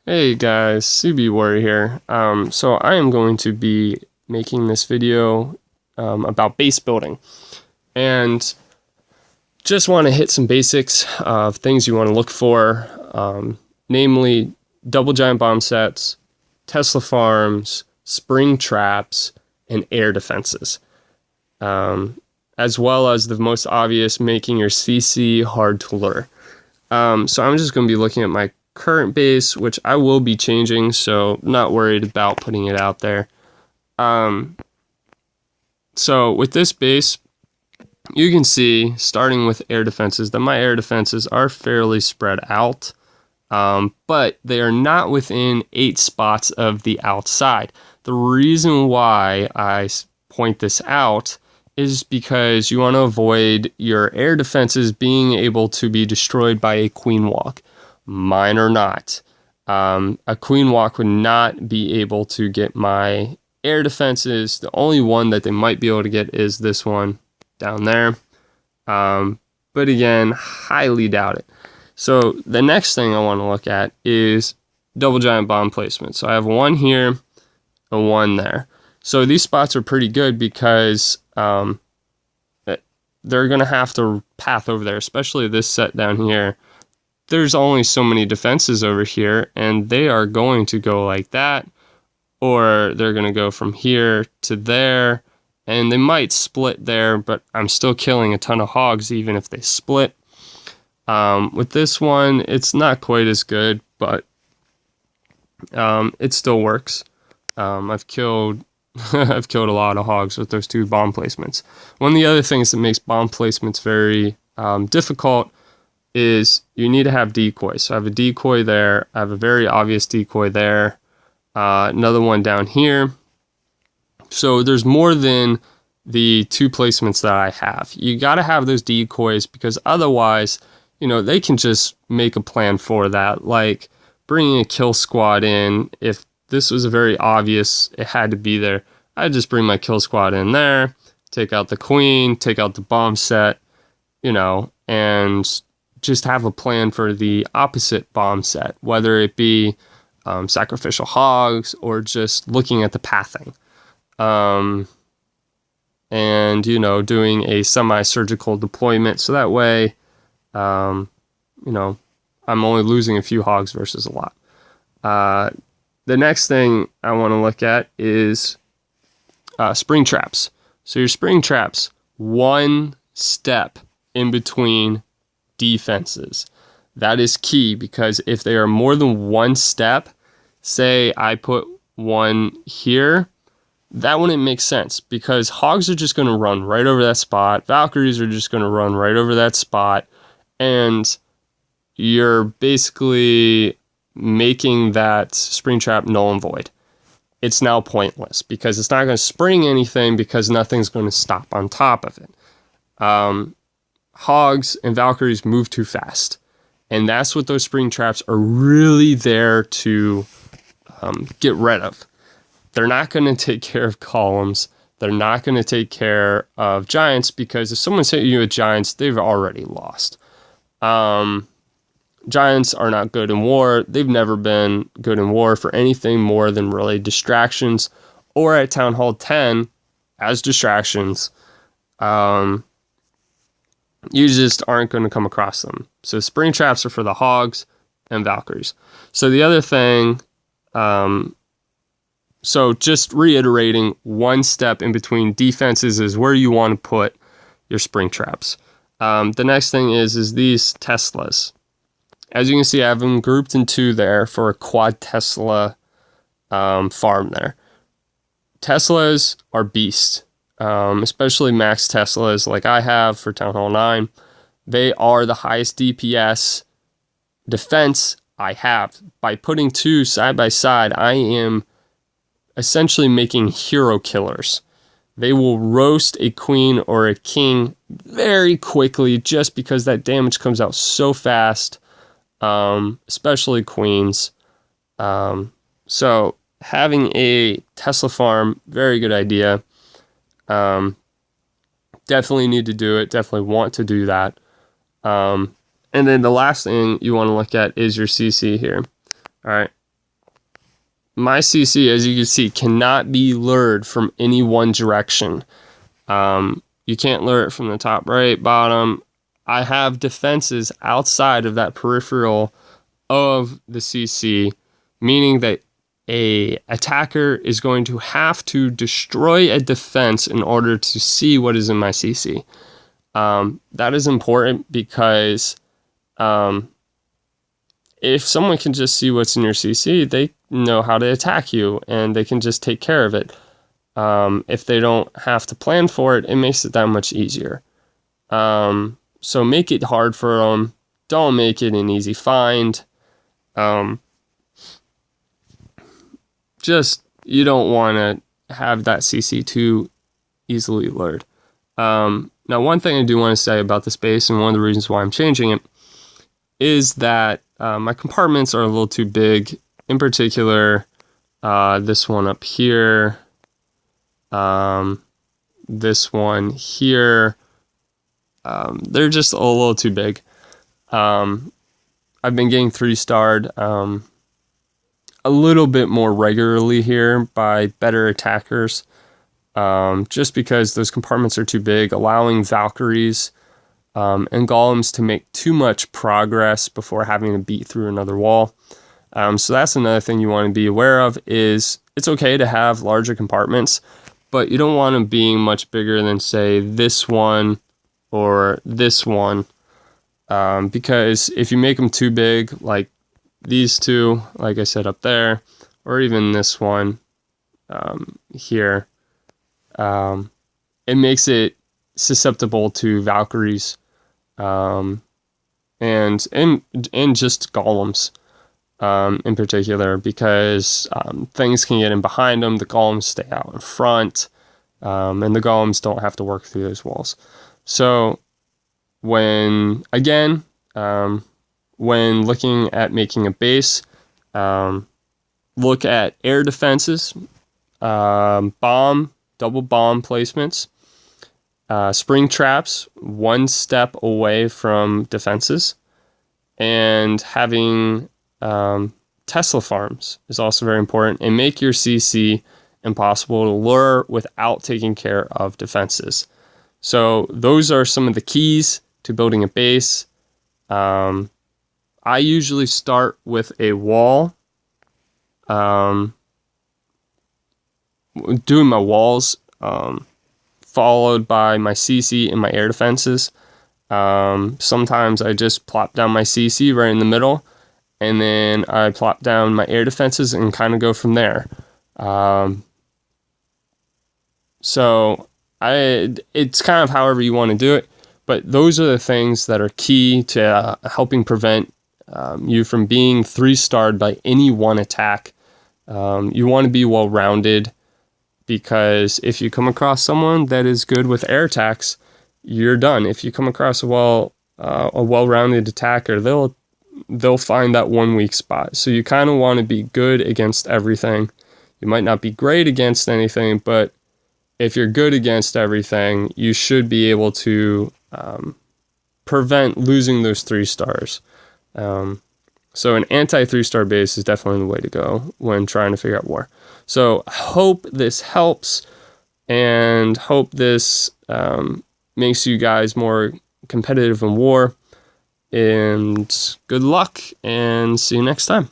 Hey guys, CB Warrior here. So I am going to be making this video about base building, and just want to hit some basics of things you want to look for, namely double giant bomb sets, Tesla farms, spring traps, and air defenses, as well as the most obvious, making your CC hard to lure. So I'm just going to be looking at my current base, which I will be changing, so not worried about putting it out there. So with this base, you can see, starting with air defenses, that my air defenses are fairly spread out, but they are not within 8 spots of the outside. The reason why I point this out is because you want to avoid your air defenses being able to be destroyed by a queen walk. Mine are not. A queen walk would not be able to get my air defenses. The only one that they might be able to get is this one down there. But again, highly doubt it. So the next thing I want to look at is double giant bomb placement. So I have one here and one there. So these spots are pretty good because they're going to have to path over there, especially this set down here. There's only so many defenses over here, and they are going to go like that, or they're going to go from here to there, and they might split there, but I'm still killing a ton of hogs even if they split. With this one, it's not quite as good, but it still works. I've killed I've killed a lot of hogs with those two bomb placements. One of the other things that makes bomb placements very difficult is you need to have decoys. So I have a decoy there. I have a very obvious decoy there. Another one down here. So there's more than the 2 placements that I have. You got to have those decoys because otherwise, they can just make a plan for that. Like bringing a kill squad in. If this was a very obvious, it had to be there, I'd just bring my kill squad in there, take out the queen, take out the bomb set, and just have a plan for the opposite bomb set, whether it be sacrificial hogs or just looking at the pathing. And, doing a semi-surgical deployment. So that way, I'm only losing a few hogs versus a lot. The next thing I want to look at is spring traps. So your spring traps, one step in between defenses. That is key because if they are more than one step, say I put one here, that wouldn't make sense because hogs are just going to run right over that spot. Valkyries are just going to run right over that spot. And you're basically making that spring trap null and void. It's now pointless because it's not going to spring anything because nothing's going to stop on top of it. Hogs and Valkyries move too fast. And that's what those spring traps are really there to get rid of. They're not going to take care of columns. They're not going to take care of giants because if someone's hitting you with giants, they've already lost. Giants are not good in war. They've never been good in war for anything more than really distractions or at Town Hall 10 as distractions. You just aren't going to come across them. So spring traps are for the hogs and Valkyries. So the other thing, so just reiterating, one step in between defenses is where you want to put your spring traps. The next thing is these Teslas. As you can see, I have them grouped in 2 there for a quad Tesla farm there. Teslas are beasts, especially max Teslas like I have for Town Hall 9. They are the highest DPS defense I have. By putting 2 side by side, I am essentially making hero killers. They will roast a queen or a king very quickly just because that damage comes out so fast. Especially queens. So having a Tesla farm, very good idea. Definitely need to do it. Definitely want to do that. And then the last thing you want to look at is your CC here. All right. my CC, as you can see, cannot be lured from any one direction. You can't lure it from the top, right, bottom. I have defenses outside of that peripheral of the CC, meaning that a attacker is going to have to destroy a defense in order to see what is in my CC. That is important because if someone can just see what's in your CC, they know how to attack you and they can just take care of it. If they don't have to plan for it, it makes it that much easier. So make it hard for them. Don't make it an easy find. Just, you don't want to have that CC too easily lured. Now, one thing I do want to say about this base, and one of the reasons why I'm changing it, is that my compartments are a little too big. In particular, this one up here, this one here, they're just a little too big. I've been getting 3-starred a little bit more regularly here by better attackers, just because those compartments are too big, allowing Valkyries and Golems to make too much progress before having to beat through another wall. So that's another thing you want to be aware of, is it's okay to have larger compartments, but you don't want them being much bigger than, say, this one or this one, because if you make them too big, like these two, like I said up there, or even this one here, it makes it susceptible to Valkyries and just Golems in particular, because things can get in behind them, the Golems stay out in front, and the Golems don't have to work through those walls. So when looking at making a base, look at air defenses, double bomb placements, spring traps one step away from defenses, and having Tesla farms is also very important, and make your CC impossible to lure without taking care of defenses. So those are some of the keys to building a base. I usually start with a wall, doing my walls, followed by my CC and my air defenses. Sometimes I just plop down my CC right in the middle, and then I plop down my air defenses and kind of go from there. So it's kind of however you want to do it, but those are the things that are key to helping prevent you from being 3-starred by any one attack. You want to be well-rounded, because if you come across someone that is good with air attacks, you're done. If you come across a well-rounded attacker, they'll find that one weak spot. So you kind of want to be good against everything. You might not be great against anything, but if you're good against everything, you should be able to prevent losing those 3 stars. So an anti-3-star base is definitely the way to go when trying to figure out war. So hope this helps, and hope this makes you guys more competitive in war. And good luck, and see you next time.